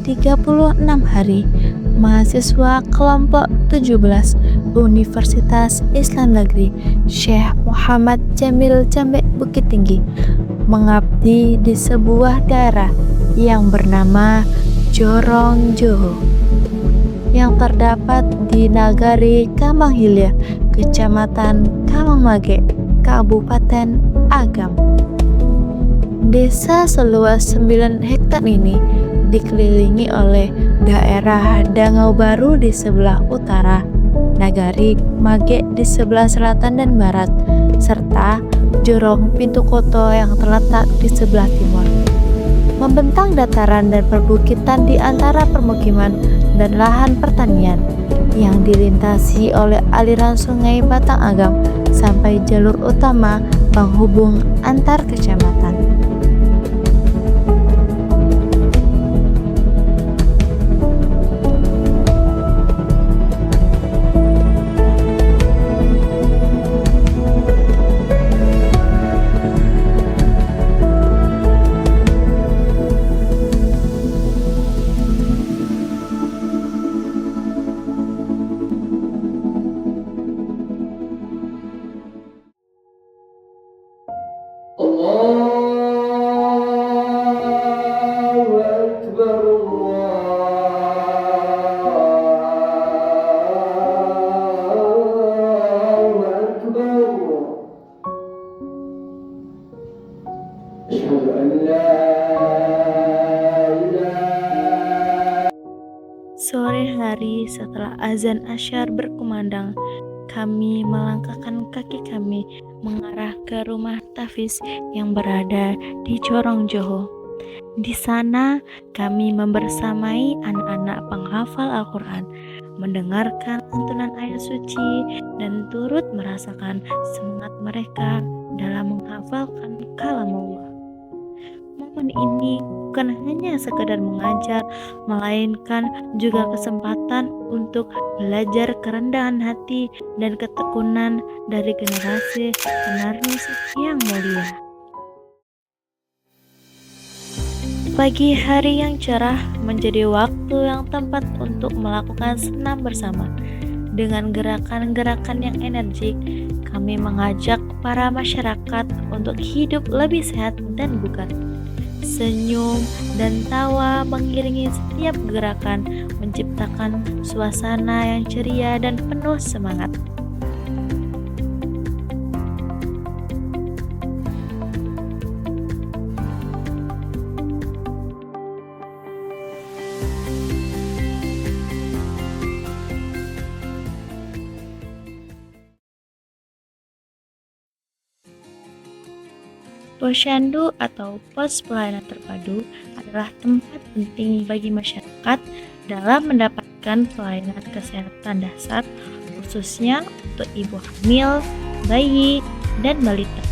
36 hari, mahasiswa kelompok 17 Universitas Islam Negeri Syekh Muhammad Jamil Jambe Bukit Tinggi mengabdi di sebuah daerah yang bernama Jorong Joho yang terdapat di Nagari Kamanghilia, Kecamatan Kamangmage, Kabupaten Agam. Desa seluas 9 hektar ini dikelilingi oleh daerah Dangau Baru di sebelah utara, Nagari Mage di sebelah selatan dan barat, serta Jorong Pintu Koto yang terletak di sebelah timur. Membentang dataran dan perbukitan di antara permukiman dan lahan pertanian yang dilintasi oleh aliran sungai Batang Agam sampai jalur utama penghubung antar kecamatan. Allahu Akbar, Allahu Akbar. Asyhadu an la ilaha. Sore hari setelah azan asyar berkumandang, kami melangkahkan kaki kami mengarah ke rumah Tafiz yang berada di Jorong Joho. Di sana kami membersamai anak-anak penghafal Al-Quran, mendengarkan lantunan ayat suci dan turut merasakan semangat mereka dalam menghafalkan kalamullah. Momen ini bukan hanya sekedar mengajar, melainkan juga kesempatan untuk belajar kerendahan hati dan ketekunan dari generasi penerus yang mulia. Pagi hari yang cerah menjadi waktu yang tepat untuk melakukan senam bersama. Dengan gerakan-gerakan yang energik, kami mengajak para masyarakat untuk hidup lebih sehat dan bugar. Senyum dan tawa mengiringi setiap gerakan, menciptakan suasana yang ceria dan penuh semangat. Posyandu atau pos pelayanan terpadu adalah tempat penting bagi masyarakat dalam mendapatkan pelayanan kesehatan dasar, khususnya untuk ibu hamil, bayi, dan balita.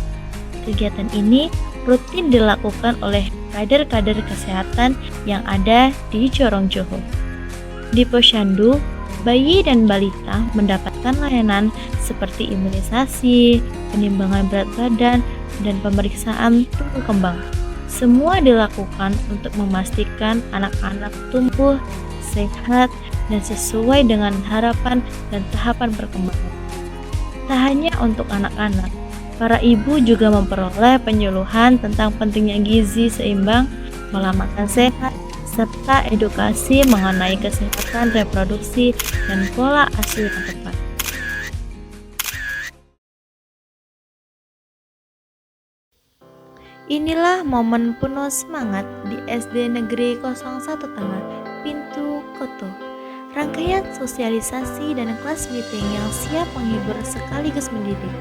Kegiatan ini rutin dilakukan oleh kader-kader kesehatan yang ada di Jorong Joho. Di posyandu, bayi dan balita mendapatkan layanan seperti imunisasi, penimbangan berat badan, dan pemeriksaan tumbuh kembang. Semua dilakukan untuk memastikan anak-anak tumbuh sehat dan sesuai dengan harapan dan tahapan perkembangan. Tak hanya untuk anak-anak, para ibu juga memperoleh penyuluhan tentang pentingnya gizi seimbang, pola makan sehat, serta edukasi mengenai kesehatan reproduksi dan pola asuh yang tepat. Inilah momen penuh semangat di SD Negeri 01 Tengah, Pintu Koto. Rangkaian sosialisasi dan kelas meeting yang siap menghibur sekaligus mendidik.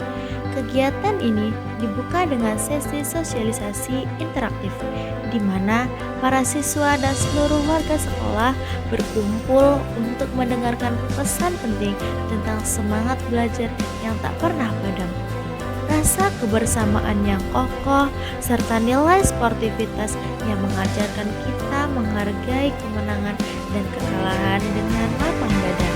Kegiatan ini dibuka dengan sesi sosialisasi interaktif, di mana para siswa dan seluruh warga sekolah berkumpul untuk mendengarkan pesan penting tentang semangat belajar yang tak pernah padam. Rasa kebersamaan yang kokoh, serta nilai sportivitas yang mengajarkan kita menghargai kemenangan dan kekalahan dengan lapang dada.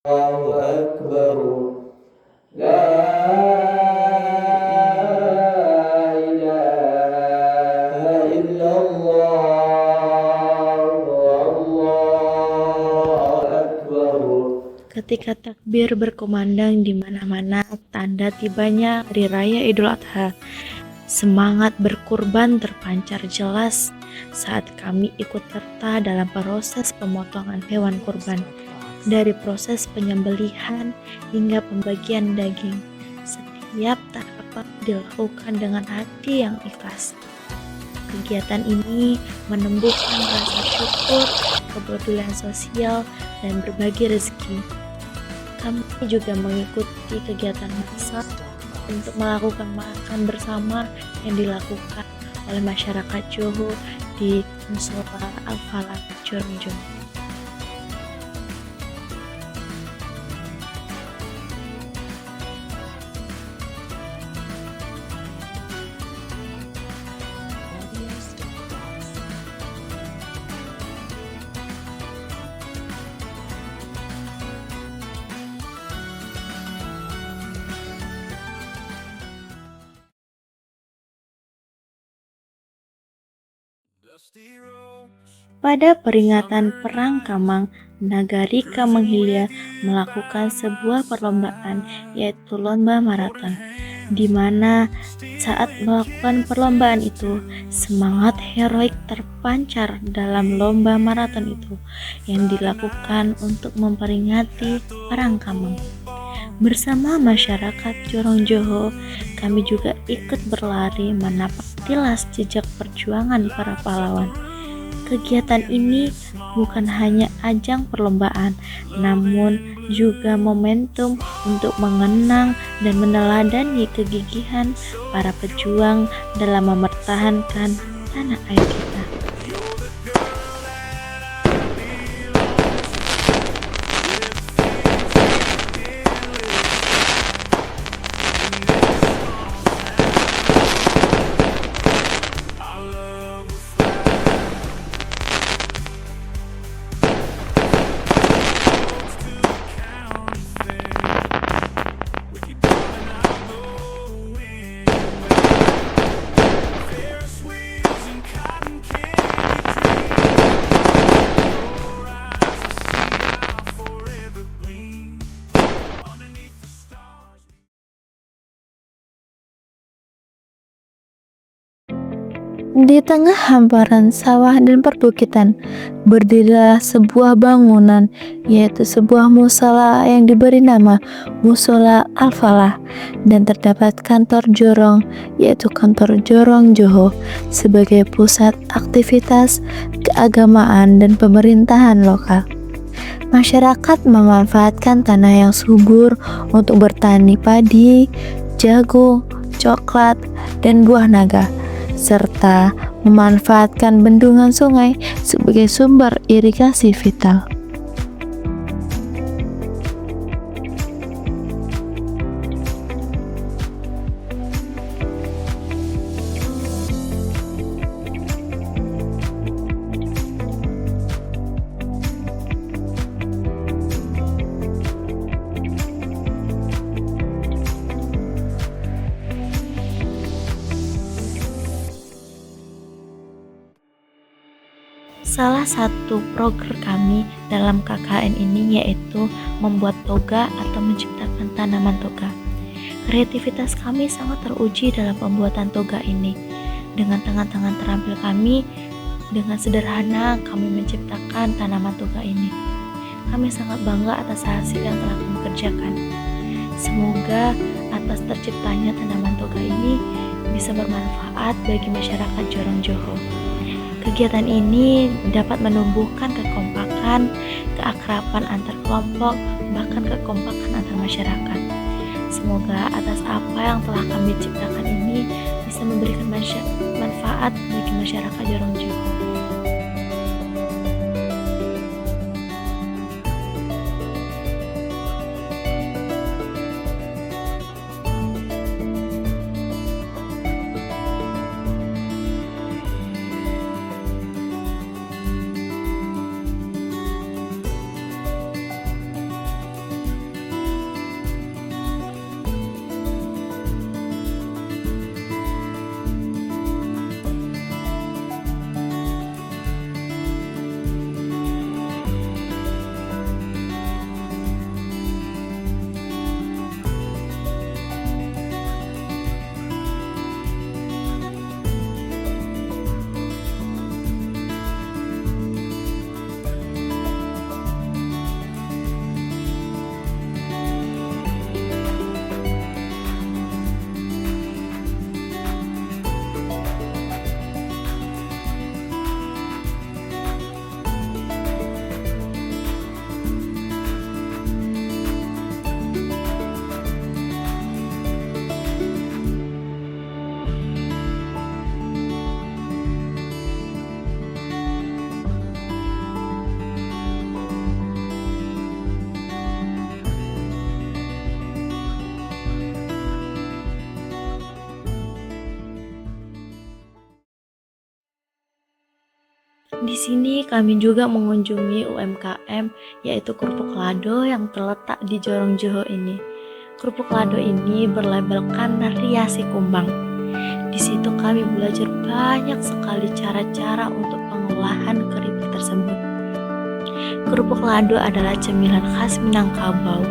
Allahu Akbar. La ilaha illallah. Allahu Akbar. Ketika takbir berkumandang di mana-mana, tanda tibanya hari raya Idul Adha. Semangat berkurban terpancar jelas saat kami ikut serta dalam proses pemotongan hewan kurban. Dari proses penyembelihan hingga pembagian daging, setiap tahapan dilakukan dengan hati yang ikhlas. Kegiatan ini menumbuhkan rasa syukur, kepedulian sosial, dan berbagi rezeki. Kami juga mengikuti kegiatan masak untuk melakukan makan bersama yang dilakukan oleh masyarakat Johor di Musola Al-Falah, Jorong. Pada peringatan Perang Kamang, Nagarika Menghilia melakukan sebuah perlombaan, yaitu lomba maraton, di mana saat melakukan perlombaan itu, semangat heroik terpancar dalam lomba maraton itu yang dilakukan untuk memperingati Perang Kamang. Bersama masyarakat Jorong Johor, kami juga ikut berlari menapak tilas jejak perjuangan para pahlawan. Kegiatan ini bukan hanya ajang perlombaan, namun juga momentum untuk mengenang dan meneladani kegigihan para pejuang dalam mempertahankan tanah air kita. Di tengah hamparan sawah dan perbukitan, berdirilah sebuah bangunan, yaitu sebuah musola yang diberi nama Musola Al-Falah, dan terdapat kantor Jorong, yaitu kantor Jorong Johor, sebagai pusat aktivitas keagamaan dan pemerintahan lokal. Masyarakat memanfaatkan tanah yang subur untuk bertani padi, jagung, coklat, dan buah naga, serta memanfaatkan bendungan sungai sebagai sumber irigasi vital. Salah satu program kami dalam KKN ini yaitu membuat toga atau menciptakan tanaman toga. Kreativitas kami sangat teruji dalam pembuatan toga ini. Dengan tangan-tangan terampil kami, dengan sederhana kami menciptakan tanaman toga ini. Kami sangat bangga atas hasil yang telah kami kerjakan. Semoga atas terciptanya tanaman toga ini bisa bermanfaat bagi masyarakat Jorong Johor. Kegiatan ini dapat menumbuhkan kekompakan, keakraban antar kelompok, bahkan kekompakan antar masyarakat. Semoga atas apa yang telah kami ciptakan ini bisa memberikan manfaat bagi masyarakat Jorong Johor. Di sini kami juga mengunjungi UMKM yaitu Kerupuk Lado yang terletak di Jorong Joho ini. Kerupuk Lado ini berlabelkan Riasi Kumbang. Di situ kami belajar banyak sekali cara-cara untuk pengolahan keripik tersebut. Kerupuk Lado adalah cemilan khas Minangkabau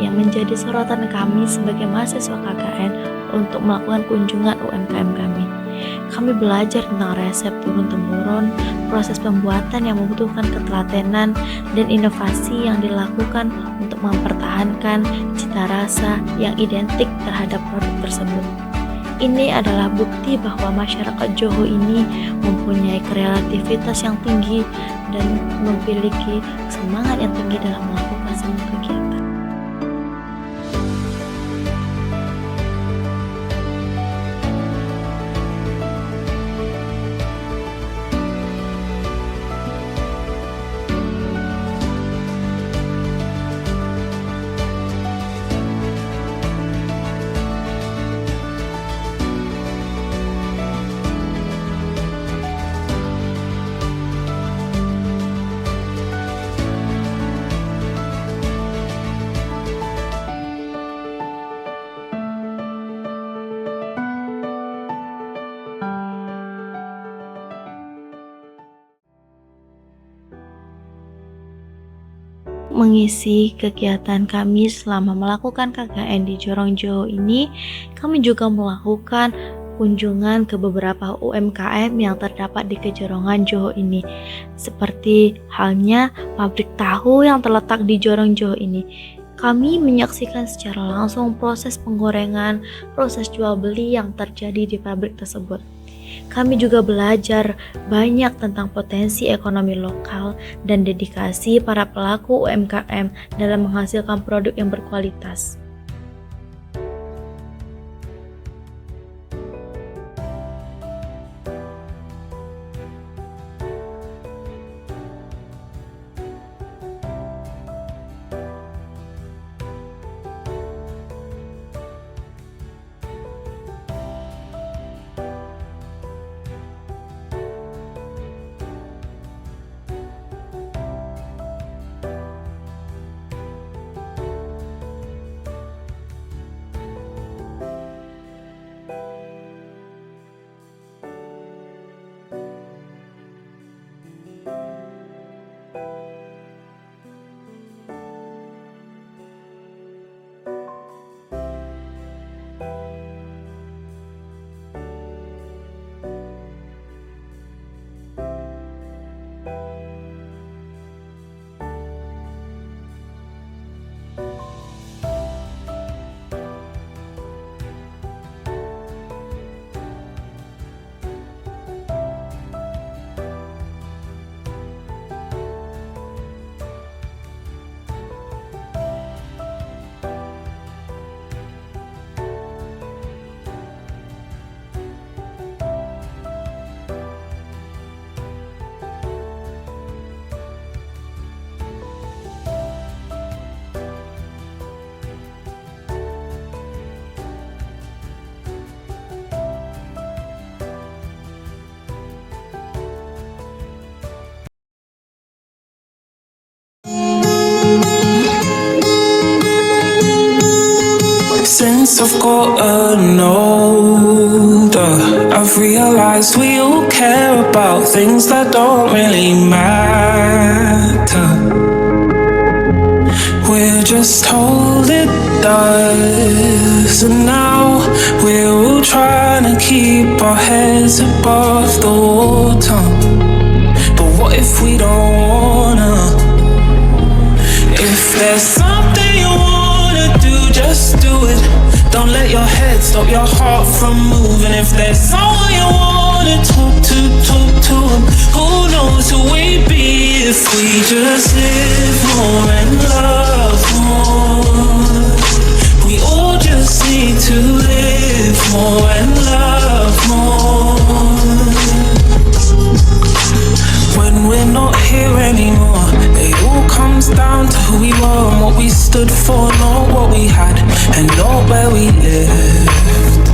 yang menjadi sorotan kami sebagai mahasiswa KKN untuk melakukan kunjungan UMKM kami. Kami belajar tentang resep turun-temurun, proses pembuatan yang membutuhkan ketelatenan, dan inovasi yang dilakukan untuk mempertahankan cita rasa yang identik terhadap produk tersebut. Ini adalah bukti bahwa masyarakat Joho ini mempunyai kreativitas yang tinggi dan memiliki semangat yang tinggi dalam melakukan semua kegiatan. Mengisi kegiatan kami selama melakukan KKN di Jorong Joho ini, kami juga melakukan kunjungan ke beberapa UMKM yang terdapat di Kejorongan Joho ini, seperti halnya pabrik tahu yang terletak di Jorong Joho ini. Kami menyaksikan secara langsung proses penggorengan, proses jual beli yang terjadi di pabrik tersebut. Kami juga belajar banyak tentang potensi ekonomi lokal dan dedikasi para pelaku UMKM dalam menghasilkan produk yang berkualitas. Since I've gotten older, I've realized we all care about things that don't really matter. We're just told it does, and now we're all trying to keep our heads above the water. But what if we don't wanna? If there's something you wanna do, just do it. Don't let your head stop your heart from moving. If there's someone you wanna talk to, talk to them. Who knows who we'd be if we just live more and love more. We all just need to live more and love more. When we're not here anymore, it all comes down to who we were and what we stood for, not what we had and not where we lived.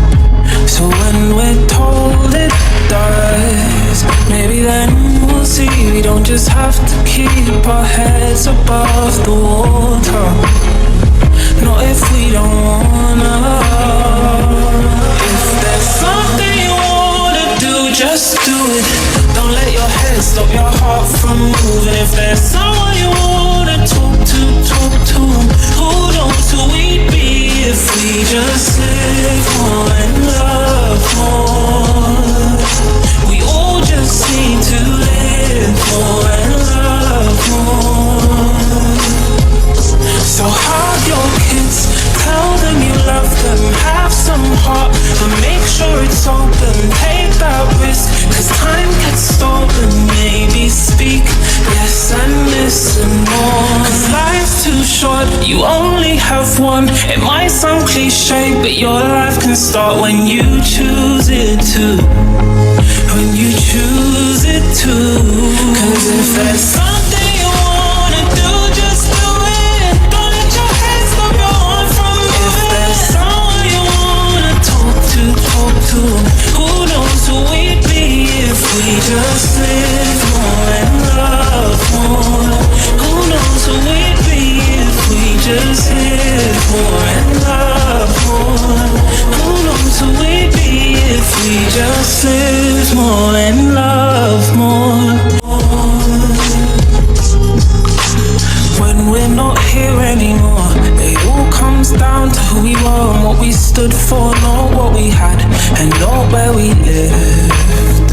So when we're told it does, maybe then we'll see we don't just have to keep our heads above the water. Not if we don't wanna. If there's something you wanna do, just do it. Don't let your head stop your heart from moving. If there's someone you wanna talk to, talk to 'em. Who knows who we'd be if we just live more and love more. We all just need to live more and love more. So hug your kids, tell them you love them, have some heart, but make sure it's open. Take that risk, 'cause time gets stolen. Maybe speak less and listen more, 'cause life's too short, you only have one. It might sound cliche, but your life can start when you choose it to. When you choose it to. 'Cause if there's something you wanna do, just do it. Don't let your head stop your heart from moving. If there's someone you wanna talk to, talk to 'em. Who knows who we'd be if we just live more and love more. Who knows who we'd be if we just live more and love more. Who knows who we'd be if we just live more and love more. When we're not here anymore, it all comes down to who we were and what we stood for, not what we had and not where we lived.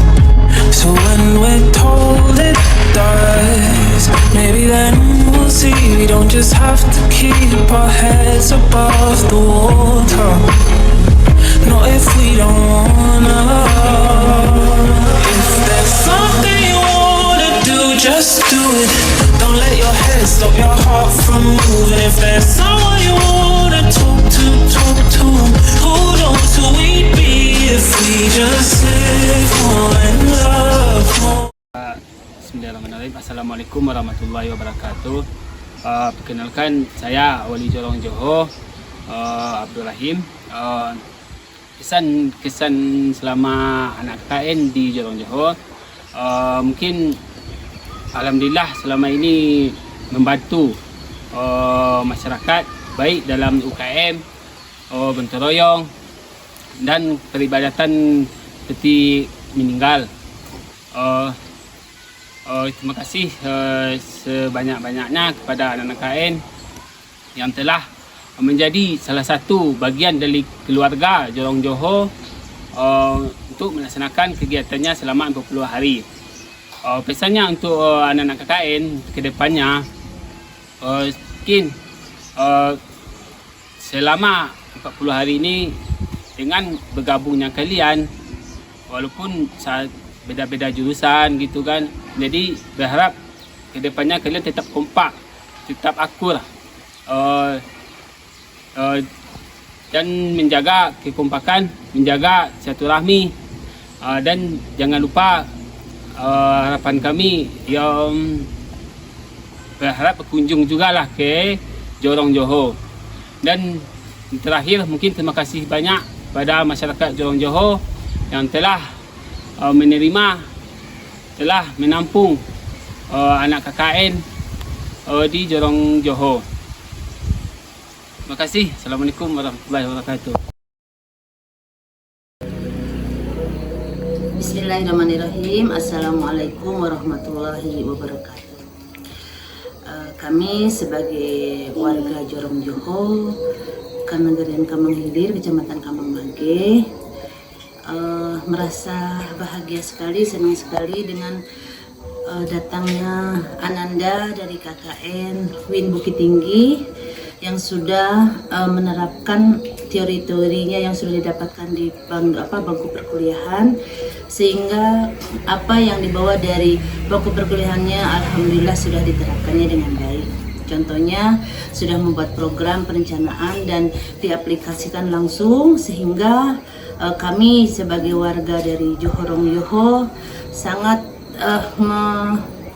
So when we're told it does, maybe then we'll see we don't just have to keep our heads above the water. Not if we don't wanna. If there's something you wanna do, just do it. Don't let your head stop your heart from moving. If there's someone you wanna talk to, talk to 'em. Who knows who we'd be if we just live more and love more. Bismillahirrahmanirrahim. Assalamualaikum warahmatullahi wabarakatuh. Perkenalkan, saya Wali Jorong Johor, Abdul Rahim. Kesan selama anak KKN di Jorong Johor, mungkin alhamdulillah selama ini membantu masyarakat baik dalam UKM, gotong royong dan peribadatan seperti meninggal. Terima kasih sebanyak-banyaknya kepada anak-anak KKN yang telah menjadi salah satu bagian dari keluarga Jorong Johor untuk melaksanakan kegiatannya selama 40 hari. Pesannya untuk anak-anak KKN ke depannya, mungkin selama 40 hari ini dengan bergabungnya kalian, walaupun beda-beda jurusan gitu kan, jadi berharap ke depannya kalian tetap kompak, tetap akur, dan menjaga kekompakan, menjaga silaturahmi, dan jangan lupa harapan kami yang berharap berkunjung jugalah ke Jorong Johor. Dan terakhir mungkin terima kasih banyak pada masyarakat Jorong Johor yang telah menerima, telah menampung anak KKN di Jorong Johor. Terima kasih. Assalamualaikum warahmatullahi wabarakatuh. Bismillahirrahmanirrahim. Assalamualaikum warahmatullahi wabarakatuh. Kami sebagai warga Jorong Johor, Kanagarian Kamang Hilir, Kecamatan Kamang Bangke, merasa bahagia sekali, senang sekali dengan datangnya Ananda dari KKN Win Bukit Tinggi yang sudah menerapkan teori-teorinya yang sudah didapatkan di bangku perkuliahan, sehingga apa yang dibawa dari bangku perkuliahannya alhamdulillah sudah diterapkannya dengan baik. Contohnya sudah membuat program perencanaan dan diaplikasikan langsung, sehingga kami sebagai warga dari Jorong Johor sangat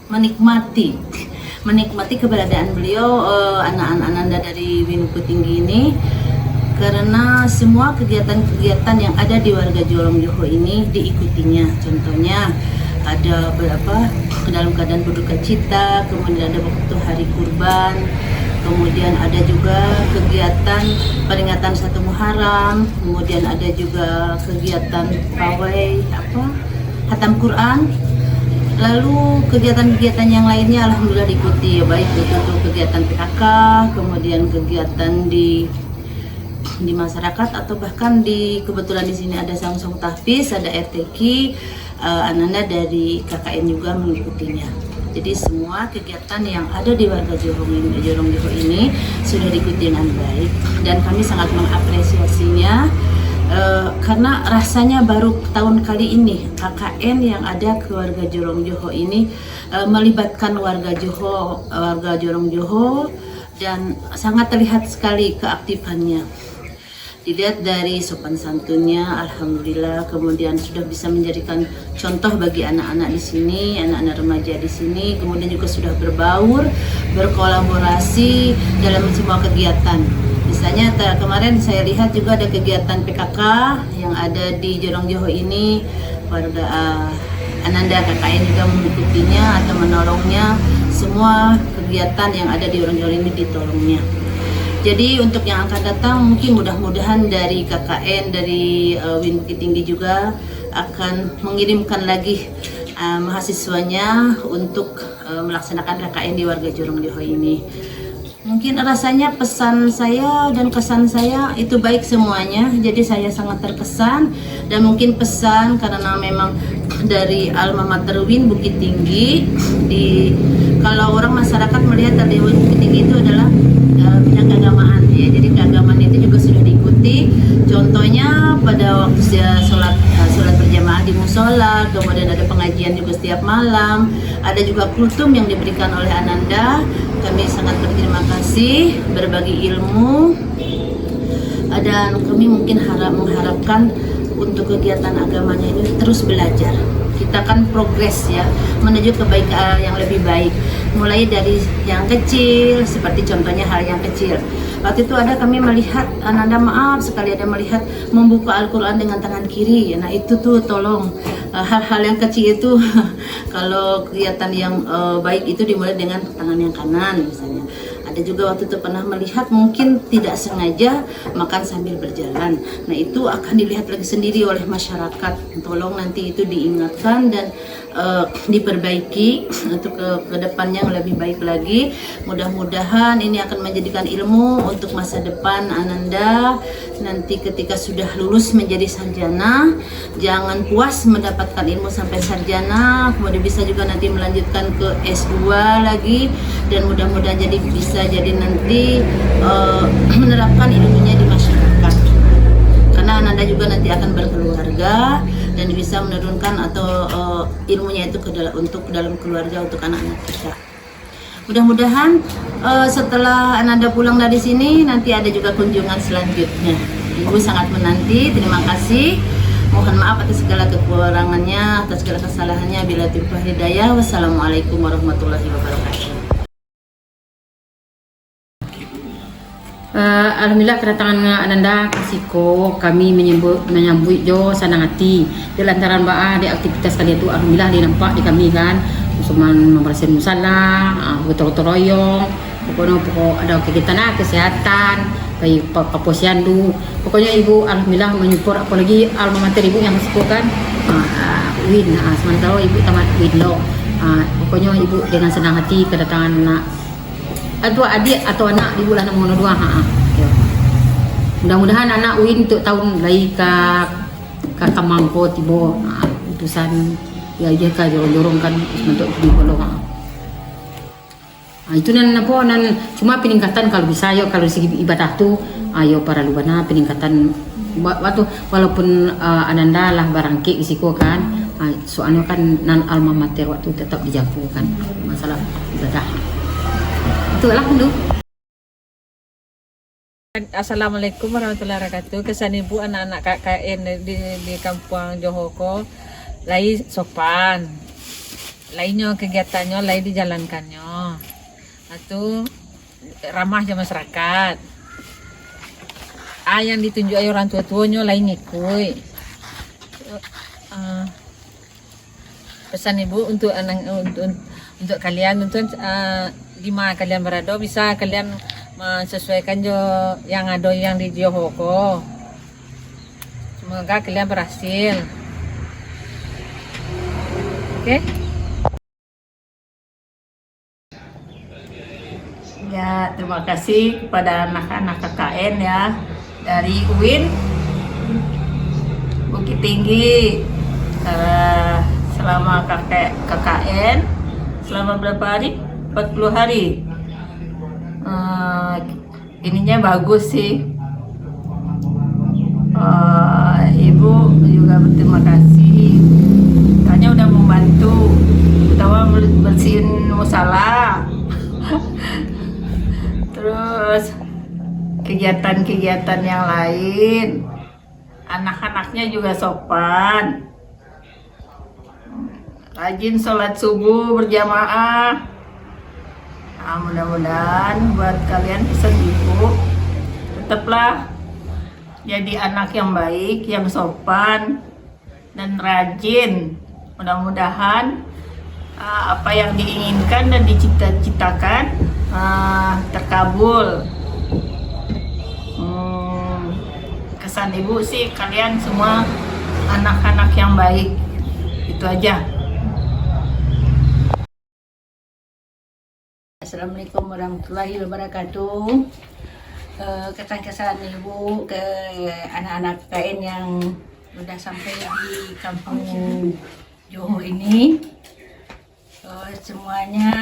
menikmati keberadaan beliau, anak-anak Ananda dari Win Bukit Tinggi ini, karena semua kegiatan-kegiatan yang ada di warga Jorong Johor ini diikutinya. Contohnya ada berapa dalam keadaan berduka cita, kemudian ada waktu hari kurban, kemudian ada juga kegiatan peringatan 1 Muharram, kemudian ada juga kegiatan pawai hatam Quran. Lalu kegiatan-kegiatan yang lainnya alhamdulillah diikuti ya, baik itu kegiatan PKK, kemudian kegiatan di masyarakat, atau bahkan kebetulan di sini ada Samsung Tahfiz, ada RTQ, Ananda dari KKN juga mengikutinya. Jadi semua kegiatan yang ada di warga Jorong Johor ini sudah diikuti dengan baik, dan kami sangat mengapresiasinya. Karena rasanya baru tahun kali ini KKN yang ada ke warga Jorong Johor ini melibatkan warga Jorong Johor, dan sangat terlihat sekali keaktifannya. Dilihat dari sopan santunnya, alhamdulillah, kemudian sudah bisa menjadikan contoh bagi anak-anak di sini, anak-anak remaja di sini, kemudian juga sudah berbaur, berkolaborasi dalam semua kegiatan. Misalnya kemarin saya lihat juga ada kegiatan PKK yang ada di Jorong Johor ini, warga Ananda KKN juga mengikutinya atau menolongnya. Semua kegiatan yang ada di Jorong Johor ini ditolongnya. Jadi untuk yang akan datang mungkin mudah-mudahan dari KKN, dari WIN Bukit Tinggi juga akan mengirimkan lagi mahasiswanya untuk melaksanakan KKN di warga Jorong Johor ini. Mungkin rasanya pesan saya dan kesan saya itu baik semuanya, jadi saya sangat terkesan. Dan mungkin pesan karena memang dari alma mater WIN Bukit Tinggi, kalau orang masyarakat melihat dari WIN Bukit Tinggi itu adalah bidang keagamaan ya, jadi keagamaan itu juga sudah diikuti. Contohnya pada waktu sholat berjamaah di musola, kemudian ada pengajian juga setiap malam, ada juga kultum yang diberikan oleh Ananda. Kami sangat berterima kasih, berbagi ilmu, dan kami mungkin mengharapkan untuk kegiatan agamanya ini terus belajar. Kita kan progres ya, menuju kebaikan yang lebih baik. Mulai dari yang kecil, seperti contohnya hal yang kecil. Waktu itu ada kami melihat, Ananda maaf sekali ada melihat membuka Al-Quran dengan tangan kiri. Nah itu tuh tolong, hal-hal yang kecil itu kalau kegiatan yang baik itu dimulai dengan tangan yang kanan misalnya. Ada juga waktu itu pernah melihat mungkin tidak sengaja makan sambil berjalan. Nah itu akan dilihat lagi sendiri oleh masyarakat. Tolong nanti itu diingatkan dan diperbaiki untuk ke depannya yang lebih baik lagi. Mudah-mudahan ini akan menjadikan ilmu untuk masa depan Ananda. Nanti ketika sudah lulus menjadi sarjana, jangan puas mendapatkan ilmu sampai sarjana, kemudian bisa juga nanti melanjutkan ke S2 lagi, dan mudah-mudahan bisa jadi nanti menerapkan ilmunya di masyarakat. Karena Ananda juga nanti akan berkeluarga dan bisa menurunkan atau ilmunya itu untuk dalam keluarga, untuk anak-anak kita. Mudah-mudahan setelah Ananda pulang dari sini nanti ada juga kunjungan selanjutnya. Ibu sangat menanti. Terima kasih. Mohon maaf atas segala kekurangannya, atas segala kesalahannya. Bila taufiq hidayah. Wassalamualaikum warahmatullahi wabarakatuh. Alhamdulillah kedatangan Ananda Kasiko, kami menyambut jo senang hati. Di lantaran di aktivitas kali itu alhamdulillah dinampak di kami kan, semua membersihkan musala, gotong royong, pokok ada kegiatan kesehatan, kayak posyandu. Pokoknya ibu alhamdulillah menyupport, apalagi alma mater ibu yang Kasiko kan, WIN, sementara ibu tamat WIN lo. Pokoknya ibu dengan senang hati kedatangan adik atau anak di bulan nomor 2. Mudah-mudahan anak WIN untuk tahun lagi ke Kamangko tibo utusan ya dia ka jorong kan untuk di bolo. Itu nan cuma peningkatan kalau bisa yo, kalau segi ibadah tuh ayo para lubana peningkatan waktu walaupun Ananda lah barangki risiko kan, soalnya kan nan alma mater waktu tetap dijaga kan masalah ibadah. Itulah dulu. Assalamualaikum warahmatullahi wabarakatuh. Kesan ibu anak-anak KKN di kampung Johoko lai sopan, lainnya kegiatannya lai dijalankannya, itu ramah sama masyarakat. Yang ditunjuk orang tua-tuanya lai ngikut. pesan ibu untuk untuk kalian, untuk 5 kalian berado bisa kalian menyesuaikan jo yang ada yang di Johoko. Semoga kalian berhasil. Oke? Ya, terima kasih kepada anak-anak KKN ya dari UIN Bukit Tinggi selama KKN selama berapa hari? 40 hari. Ininya bagus sih. Ibu juga berterima kasih. Katanya udah membantu, terutama bersihin musola. Terus kegiatan-kegiatan yang lain, anak-anaknya juga sopan, rajin sholat subuh berjamaah. Nah, mudah-mudahan buat kalian pesan ibu, tetaplah jadi anak yang baik, yang sopan dan rajin. Mudah-mudahan apa yang diinginkan dan dicita-citakan terkabul. Kesan ibu sih kalian semua anak-anak yang baik, itu aja. Assalamualaikum warahmatullahi wabarakatuh. Kesan-kesan ibu ke anak-anak KKN yang sudah sampai di kampung Johor ini, semuanya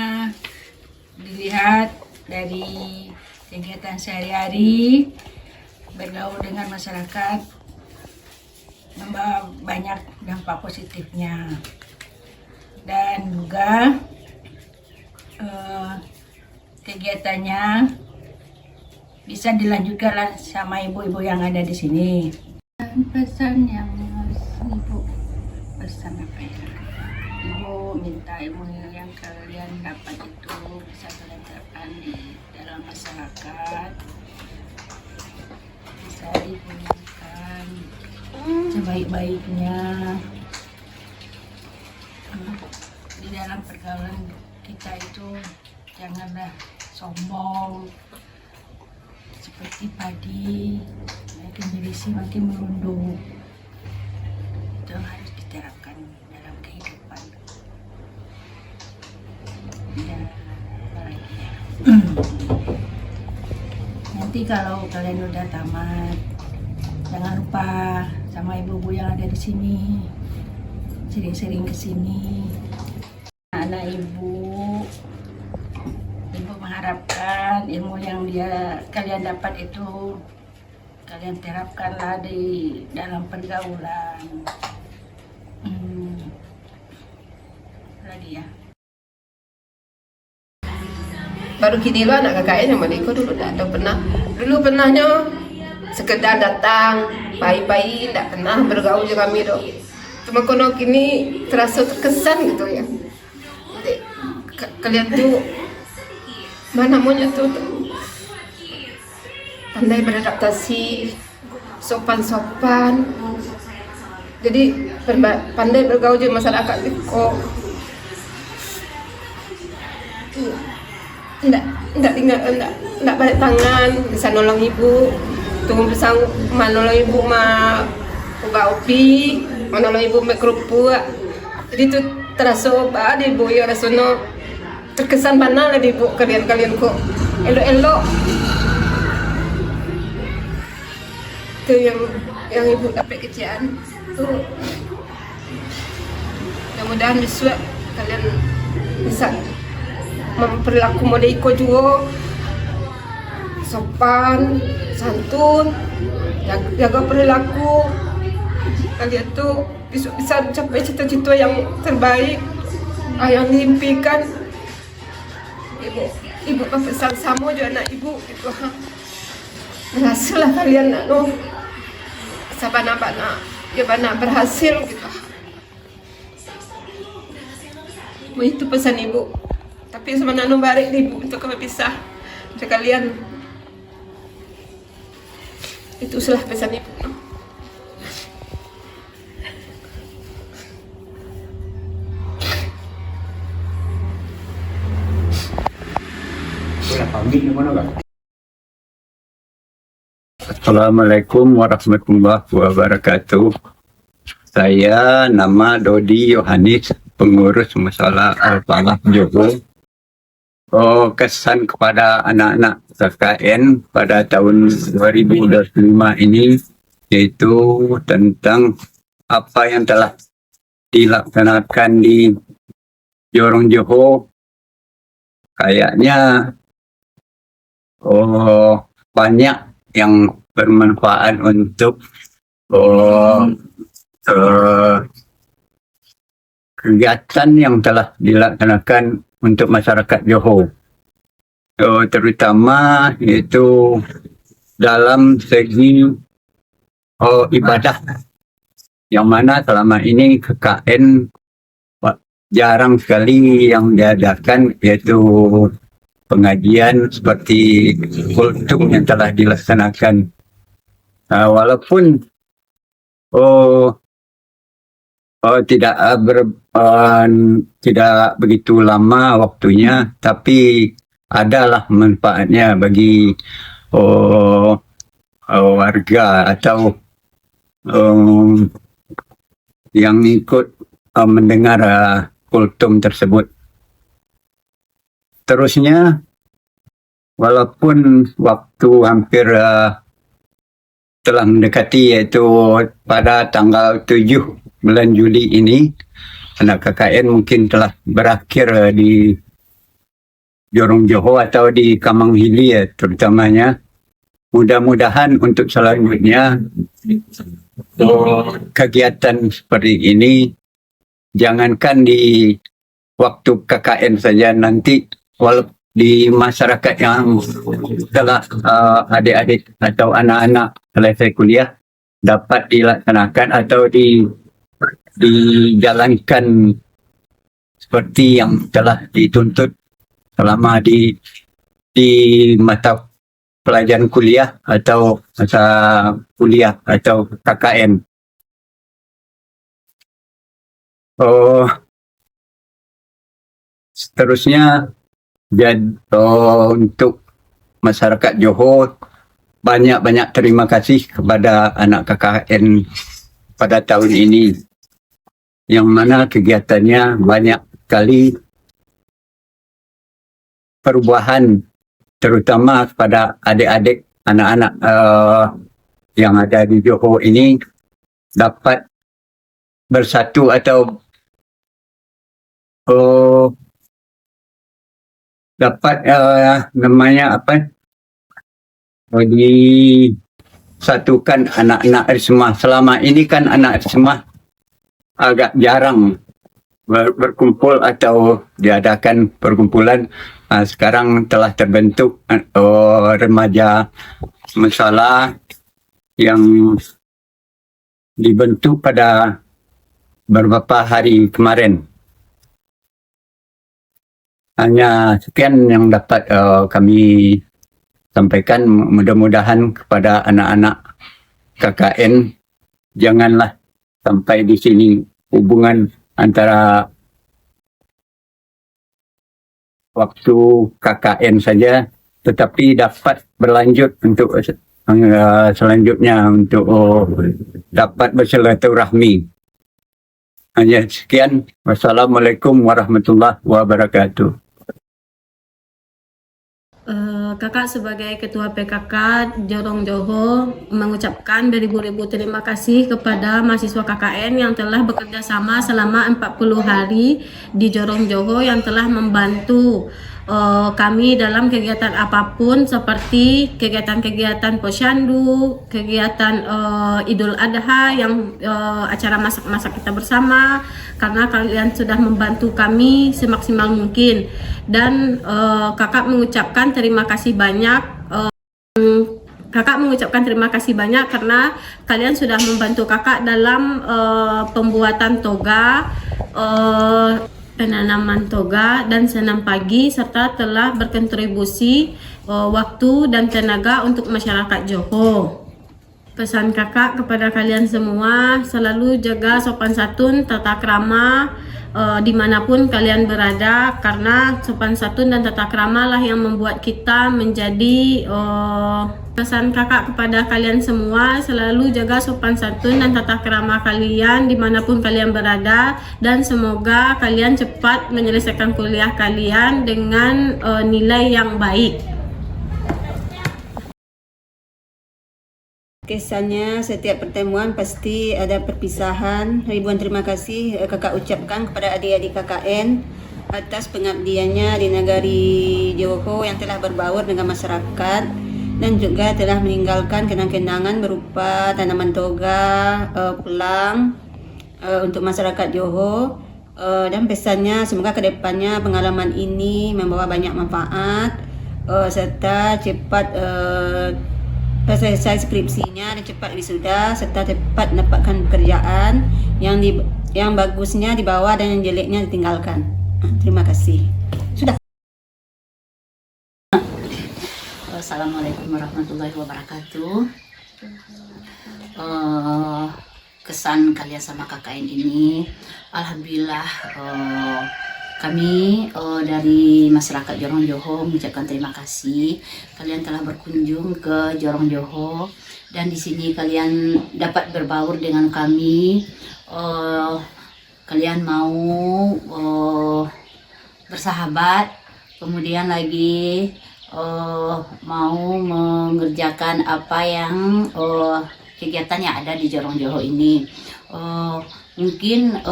dilihat dari kegiatan sehari-hari, bergaul dengan masyarakat, membawa banyak dampak positifnya, dan juga kegiatannya bisa dilanjutkan sama ibu-ibu yang ada di sini. Dan pesan yang ibu pesan apa ya? Ibu minta ilmu yang kalian dapat itu bisa kalian terapkan di dalam masyarakat, bisa digunakan sebaik-baiknya di dalam pergaulan kita itu. Janganlah sombong seperti padi, makin berisi makin merunduk. Itu harus diterapkan dalam kehidupan. Dan apalagi ya. Nanti kalau kalian udah tamat, jangan lupa sama ibu-ibu yang ada di sini, sering-sering kesini. Anak ibu mengharapkan ilmu yang kalian dapat itu kalian terapkanlah di dalam pergaulan. Lagi ya. Baru kini lo anak KKN yang Maliko dulu tak pernah. Dulu pernahnya sekedar datang, bayi-bayi, tidak pernah bergaul dengan kami dong. Cuma kono kini terasa terkesan gitu ya. Kalian tuh mana maunya tuh pandai beradaptasi, sopan-sopan, jadi pandai bergaul di masyarakat kok. Enggak balik tangan, bisa nolong ibu, tunggu bisa menolong ibu uga opi, menolong ibu kerupuk. Jadi tuh terasa ada ibu ya rasono terkesan banal lah ibu kalian kok elok-elok. Itu yang ibu dapat kecian tuh. Mudah-mudahan besok kalian bisa memperlaku Modeko juga sopan, santun, jaga perilaku. Kalian tuh besok bisa mencapai cita-cita yang terbaik yang diimpikan. Ibu pesan sama juga anak ibu gitu. Berhasil lah kalian sabana berhasil gitu. Itu pesan ibu. Tapi sebenarnya balik ibu untuk bisa kalian. Itu salah pesan ibu. Assalamualaikum warahmatullahi wabarakatuh. Saya nama Dodi Yohanis, pengurus masalah Al-Falah Johor. Kesan kepada anak-anak KKN pada tahun 2025 ini yaitu tentang apa yang telah dilaksanakan di Jorong Johor. Kayaknya banyak yang bermanfaat untuk kegiatan yang telah dilaksanakan untuk masyarakat Johor, terutama yaitu dalam segi ibadah, yang mana selama ini KKN jarang sekali yang diadakan, yaitu pengajian seperti kultum yang telah dilaksanakan. Walaupun tidak begitu lama waktunya, tapi adalah manfaatnya bagi warga atau yang ikut mendengar kultum tersebut. Terusnya, walaupun waktu hampir telah mendekati, yaitu pada tanggal 7 bulan Juli ini, anak KKN mungkin telah berakhir di Jorong Johor atau di Kamang Hili terutamanya. Mudah-mudahan untuk selanjutnya kegiatan seperti ini jangankan di waktu KKN saja, nanti walaupun di masyarakat yang telah adik-adik atau anak-anak selesai kuliah dapat dilaksanakan atau dijalankan seperti yang telah dituntut selama di mata pelajaran kuliah atau masa kuliah atau KKN. Seterusnya, untuk masyarakat Johor, banyak-banyak terima kasih kepada anak KKN pada tahun ini, yang mana kegiatannya banyak sekali perubahan, terutama kepada adik-adik anak-anak yang ada di Johor ini dapat bersatu atau dapat disatukan anak-anak Rismah. Selama ini kan anak Rismah agak jarang berkumpul atau diadakan perkumpulan. Sekarang telah terbentuk remaja masalah yang dibentuk pada beberapa hari kemarin. Hanya sekian yang dapat kami sampaikan. Mudah-mudahan kepada anak-anak KKN, janganlah sampai di sini hubungan antara waktu KKN saja, tetapi dapat berlanjut untuk selanjutnya untuk dapat bersilaturahmi. Hanya sekian. Wassalamualaikum warahmatullahi wabarakatuh. Kakak sebagai Ketua PKK Jorong Johor mengucapkan beribu-ribu terima kasih kepada mahasiswa KKN yang telah bekerja sama selama 40 hari di Jorong Johor, yang telah membantu kami dalam kegiatan apapun, seperti kegiatan-kegiatan posyandu, kegiatan Idul Adha, yang acara masak-masak kita bersama, karena kalian sudah membantu kami semaksimal mungkin. Dan kakak mengucapkan terima kasih banyak. Kakak mengucapkan terima kasih banyak karena kalian sudah membantu kakak dalam pembuatan toga, penanaman toga dan senam pagi, serta telah berkontribusi waktu dan tenaga untuk masyarakat Johor. Pesan kakak kepada kalian semua, selalu jaga sopan santun, tata krama, dimanapun kalian berada, karena sopan santun dan tata krama lah yang membuat kita menjadi pesan kakak kepada kalian semua, selalu jaga sopan santun dan tata krama kalian dimanapun kalian berada, dan semoga kalian cepat menyelesaikan kuliah kalian dengan nilai yang baik. Kesannya setiap pertemuan pasti ada perpisahan. Ribuan terima kasih kakak ucapkan kepada adik-adik KKN atas pengabdiannya di negari Johor yang telah berbaur dengan masyarakat dan juga telah meninggalkan kenang-kenangan berupa tanaman toga, pulang untuk masyarakat Johor. Dan pesannya semoga kedepannya pengalaman ini membawa banyak manfaat serta cepat selesai skripsinya dan cepat wisuda serta cepat mendapatkan pekerjaan yang bagusnya dibawa dan yang jeleknya ditinggalkan. Terima kasih. Sudah. Assalamualaikum warahmatullahi wabarakatuh. Kesan kalian sama KKN ini, alhamdulillah kami dari masyarakat Jorong Johor mengucapkan terima kasih. Kalian telah berkunjung ke Jorong Johor dan di sini kalian dapat berbaur dengan kami. Kalian mau bersahabat, kemudian lagi mau mengerjakan apa yang kegiatan yang ada di Jorong Johor ini. Mungkin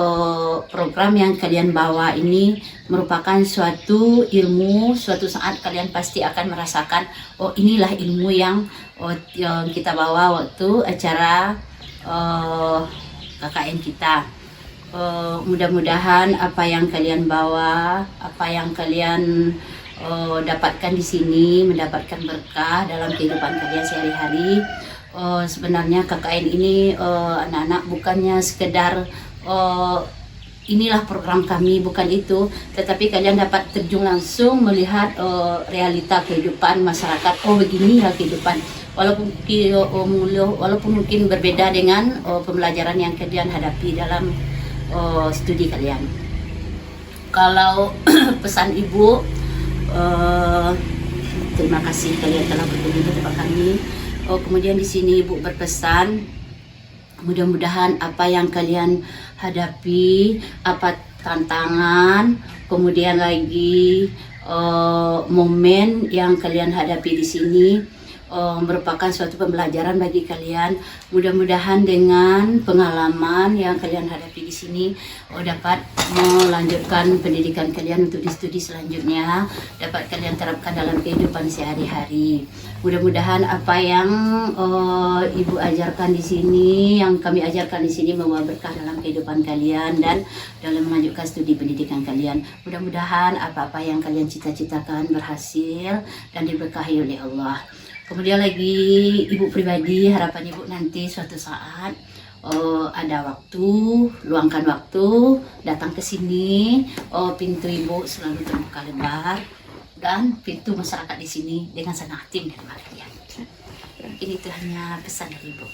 program yang kalian bawa ini merupakan suatu ilmu. Suatu saat kalian pasti akan merasakan, oh inilah ilmu yang kita bawa waktu acara KKN kita. Mudah-mudahan apa yang kalian bawa, apa yang kalian dapatkan di sini mendapatkan berkah dalam kehidupan kalian sehari-hari. Sebenarnya KKN ini anak-anak bukannya sekedar inilah program kami, bukan itu, tetapi kalian dapat terjun langsung melihat realita kehidupan masyarakat. Oh begini ya kehidupan, walaupun mungkin berbeda dengan pembelajaran yang kalian hadapi dalam studi kalian. Kalau pesan ibu, terima kasih kalian telah berkunjung ke tempat kami. Kemudian di sini ibu berpesan, mudah-mudahan apa yang kalian hadapi, apa tantangan, kemudian lagi momen yang kalian hadapi di sini merupakan suatu pembelajaran bagi kalian. Mudah-mudahan dengan pengalaman yang kalian hadapi di sini dapat melanjutkan pendidikan kalian untuk di studi selanjutnya, dapat kalian terapkan dalam kehidupan sehari-hari. Mudah-mudahan apa yang ibu ajarkan di sini, yang kami ajarkan di sini membawa berkah dalam kehidupan kalian dan dalam melanjutkan studi pendidikan kalian. Mudah-mudahan apa-apa yang kalian cita-citakan berhasil dan diberkahi oleh Allah. Kemudian lagi ibu pribadi, harapan ibu nanti suatu saat ada waktu, luangkan waktu, datang ke sini, pintu ibu selalu terbuka lebar dan pintu masyarakat di sini dengan senang hati menerima kalian. Ini itu hanya pesan dari ibu.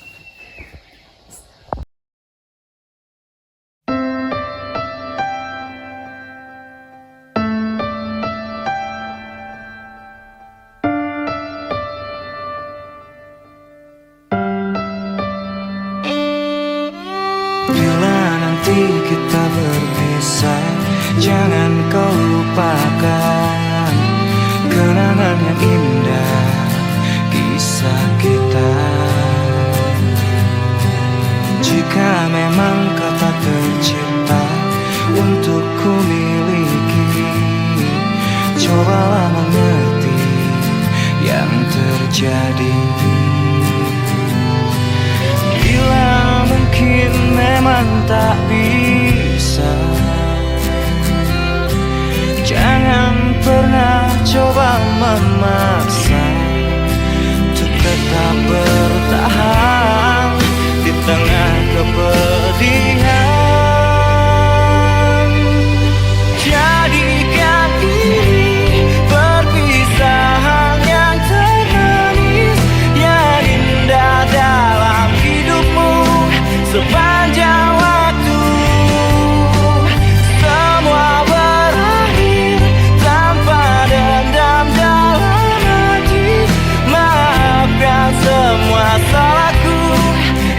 Kita berpisah, jangan kau lupakan kenangan yang indah, kisah kita. Jika memang kau tak tercipta untuk ku miliki, cobalah mengerti yang terjadi. Bila mungkin memang tak bisa, jangan pernah coba memaksa untuk tetap bertahan di tengah kepedihan. Jadikan ini perpisahan yang termanis, yang indah dalam hidupmu sepanjang waktu.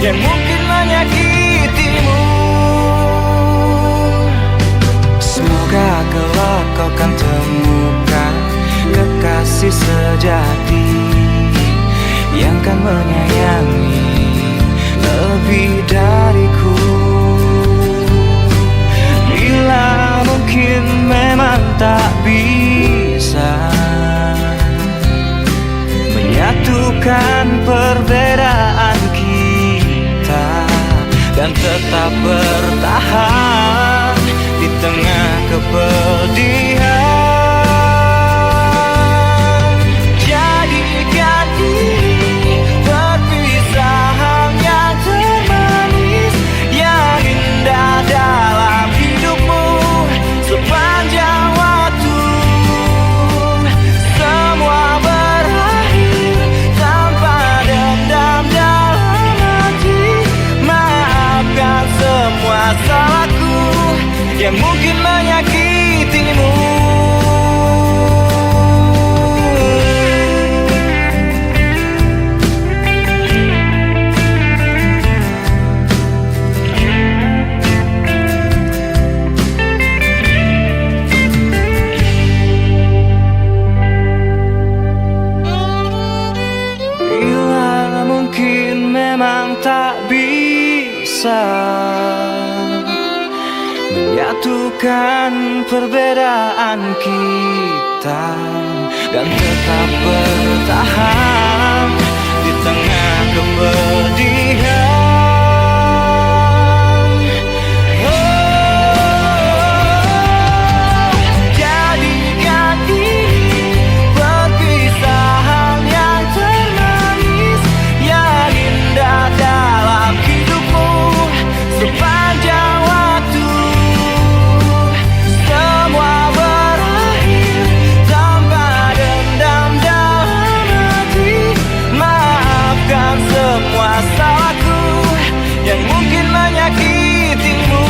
yang mungkin menyakitimu. Semoga kelak kau kan temukan kekasih sejati yang kan menyayangi lebih dariku. Bila mungkin memang tak bisa menyatukan perbedaan kita dan tetap bertahan di tengah kepedihan. Jadikan ini perpisahan yang termanis, yang indah dalam hidupmu sepanjang waktu. Semua berakhir tanpa dendam dalam hati. Maafkan semua salahku yang mungkin menyakitimu. Bila mungkin memang tak bisa menyatukan perbedaan kita dan tetap bertahan di tengah kepedihan. Jadikan ini perpisahan yang termanis, yang indah dalam hidupmu sepanjang waktu. Semua berakhir tanpa dendam dalam hati. Maafkan semua salahku yang mungkin menyakitimu.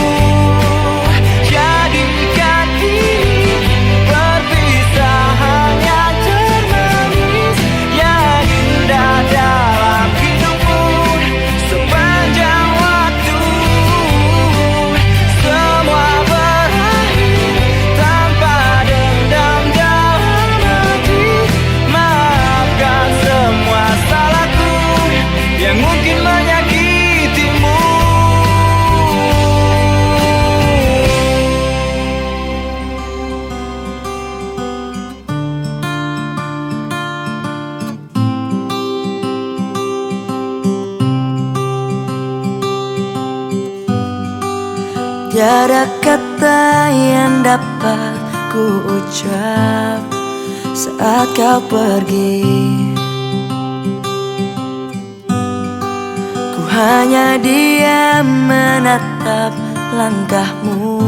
Jadikan ini perpisahan yang termanis, yang indah dalam hidupmu sepanjang waktu. Semua berakhir tanpa dendam dalam hati. Maafkan semua salahku yang mungkin menyakitimu. Tiada kata yang dapat ku ucap saat kau pergi. Ku hanya diam menatap langkahmu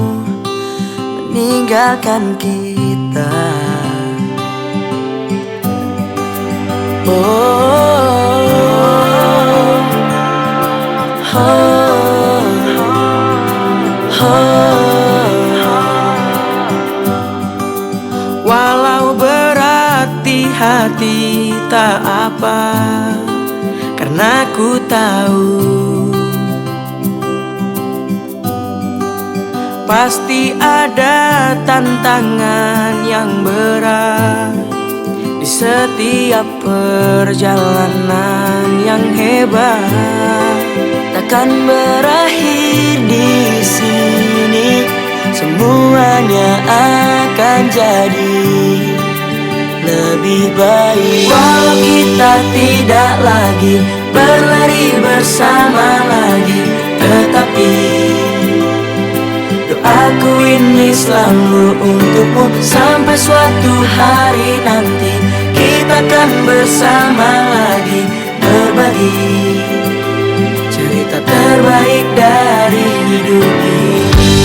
meninggalkan kita. Walau berat di hati tak apa, karena ku tahu pasti ada tantangan yang berat di setiap perjalanan yang hebat. Takkan berakhir di sini, semuanya akan jadi lebih baik. Walau kita tidak lagi berlari bersama lagi, tetapi doaku ini selalu untukmu. Sampai suatu hari nanti kita akan bersama lagi, berbagi cerita terbaik dari hidup ini.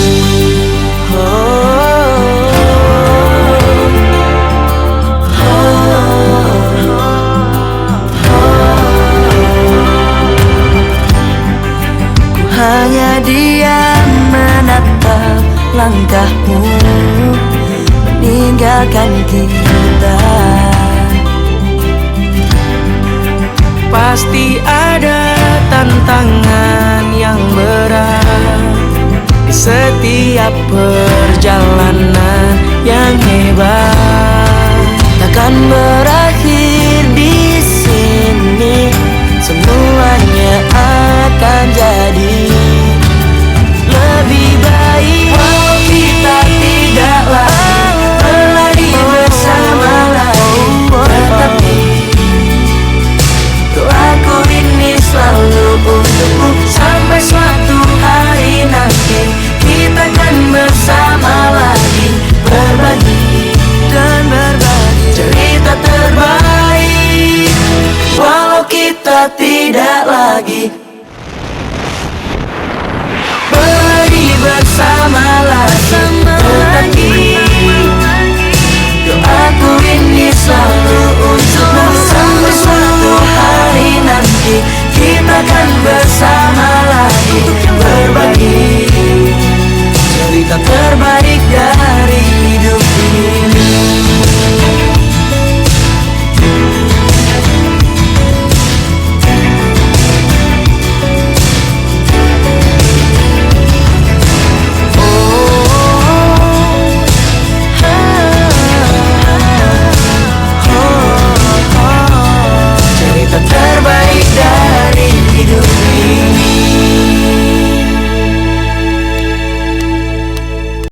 Ku hanya diam menatap langkahmu meninggalkan kita. Pasti ada tantangan yang berat di setiap perjalanan yang hebat takkan berakhir di sini. Semuanya akan jadi lebih baik walau kita tidak lagi bersama lagi, tetapi doaku ini selalu untukmu sampai suatu hari nanti kita akan bersama lagi, berbagi dan berbagi cerita terbaik walau kita tidak lagi